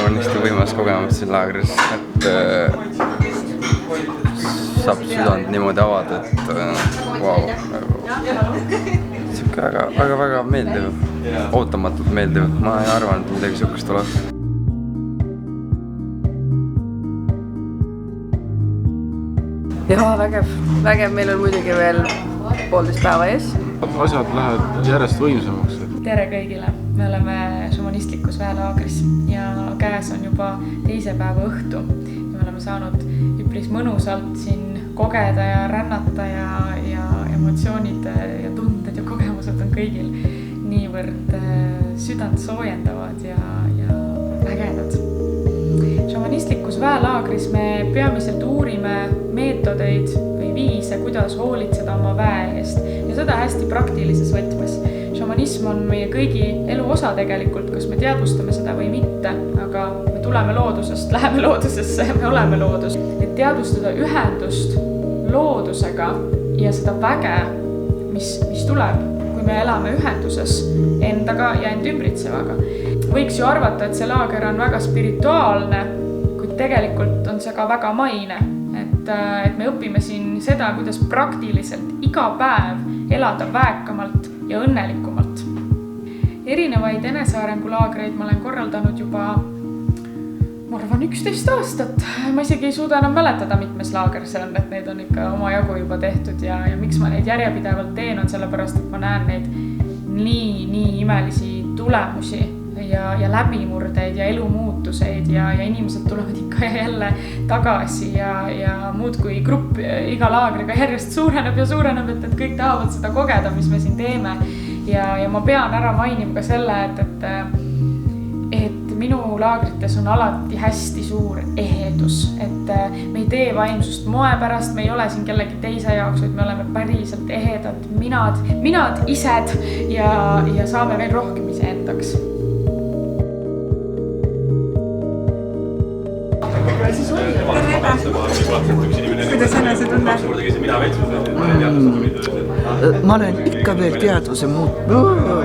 on hästi võimas kogemus siin laagris, et saab südant niimoodi avada, et vau. Siuke väga meeldiv, ootamatult meeldiv, ma ei arvanud, et midagi siukest tuleb. Jaa, vägev, meil on muidugi veel 1,5 päeva ees. Asjad lähevad järjest võimsamaks. Tere kõigile, me oleme šamanistlikus väelaagris ja käes on juba 2. päeva õhtu ja me oleme saanud üpris mõnusalt siin kogeda ja rännata ja emotsioonid ja tunded ja kogemused on kõigil niivõrd südant soojendavad ja ägedad. Šamanistlikus väelaagris me peamiselt uurime meetodeid või viise, kuidas hoolitseda oma väe eest ja seda hästi praktilises võtmes. Šamanism on meie kõigi elu osa tegelikult, kas me teadvustame seda või mitte, aga me tuleme loodusest, läheme loodusesse, me oleme loodus. Et teadvustada ühendust loodusega ja seda väge, mis tuleb, kui me elame ühenduses endaga ja end ümbritsevaga. Võiks ju arvata, et see laager on väga spirituaalne, kuid tegelikult on see ka väga maine. Et me õpime siin seda, kuidas praktiliselt iga päev elada väekamalt ja õnnelikumalt. Erinevaid enesearengulaagreid ma olen korraldanud juba, ma arvan, 11 aastat. Ma isegi ei suuda enam mäletada, mitmes laager see on, et neid on ikka oma jagu juba tehtud ja miks ma neid järjepidevalt teen on sellepärast, et ma näen neid nii imelisi tulemusi ja läbimurdeid ja elumuutuseid ja inimesed tulevad ikka ja jälle tagasi ja muud kui grupp iga laagriga järjest suureneb, et kõik tahavad seda kogeda, mis me siin teeme. Ja ma pean ära mainima ka selle, et minu laagrites on alati hästi suur ehedus, et me ei tee vaimsust moe pärast, me ei ole siin kellegi teise jaoks, et me oleme päriselt ehedad minad ised ja saame veel rohkem iseendaks. Kuidas enese tunne? Ma olen ikka veel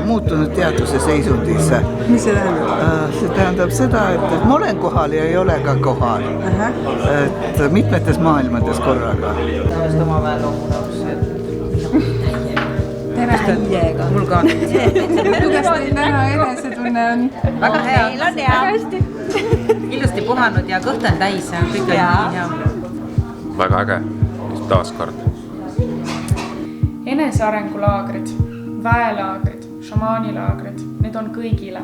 muutunud teadvuse seisundis. Mis see tähendab? See tähendab seda, et ma olen kohal ja ei ole ka kohal. Et mitmetes maailmades korraga. Tähendab oma väeloomunaus. Tere hiiega. Mul ka. Kuidas teil täna enesetunne on? Väga hea. Meil on hea. Ilusti puhanud ja kõht on täis ja kõik on nii hea. Väga äge, taaskord. Enesearengulaagrid, väelaagrid, šamaanilaagrid, need on kõigile.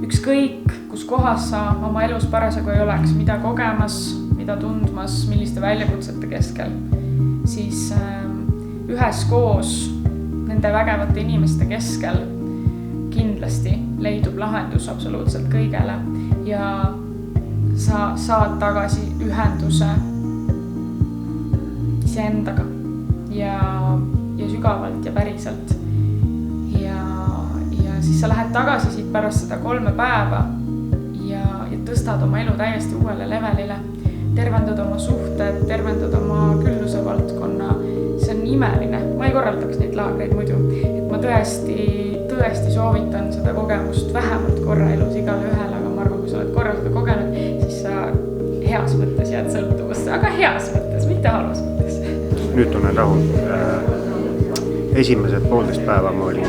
Ükskõik, kus kohas sa oma elus parasjagu ei oleks, mida kogemas, mida tundmas, milliste väljakutsete keskel, siis üheskoos nende vägevate inimeste keskel kindlasti leidub lahendus absoluutselt kõigele ja sa saad tagasi ühenduse iseendaga ja sügavalt ja päriselt. Ja siis sa lähed tagasi siit pärast seda 3 päeva ja tõstad oma elu täiesti uuele levelile. Tervendad oma suhted, tervendad oma külluse valdkonna. See on imeline. Ma ei korraldaks neid laagreid muidu. Et ma tõesti soovitan seda kogemust vähemalt korra elus igale ühele, aga ma arvan, kui sa oled korra seda kogenud, siis sa heas mõttes jääd sõltuvusse, aga heas mõttes, mitte halvas mõttes. Nüüd tunnen rahu. Esimesed 1,5 päeva ma olin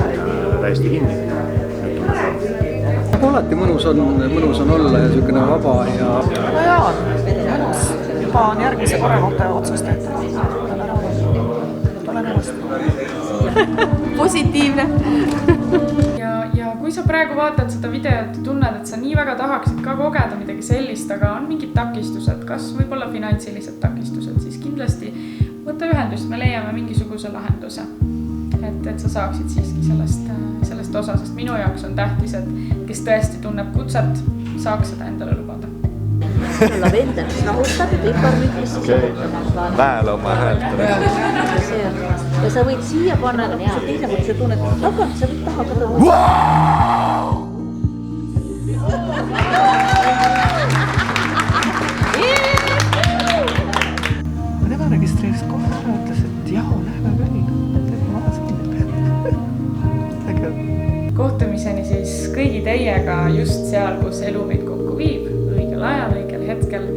täiesti kinni. Nüüd tunnen rahu. Alati mõnus on olla ja selline vaba ja... No jaa, mõnus. Juba on järgmise korra kohta otsustatud. Olen uuesti. Positiivne. Ja kui sa praegu vaatad seda videot ja tunned, et sa nii väga tahaksid ka kogeda midagi sellist, aga on mingid takistused, kas võib-olla finantsilised takistused, siis kindlasti võtta ühendust, me leiame mingisuguse lahenduse. Et sa saaksid siiski sellest osa, sest minu jaoks on tähtis, et kes tõesti tunneb kutset, saaks seda endale lubada. Lavendel, mis rahutab ja piparmüük, mis siis rahutab. Väel oma häält. Ja sa võid siia panna, aga sa teine mõttes sa tunned, aga sa võid taha ka tõmmata. Mõne registreeris kohe ära, ütles, et jah, läheme küll. Kohtumiseni siis kõigi teiega just seal, kus elu meid kokku viib õigel ajal, õigel hetkel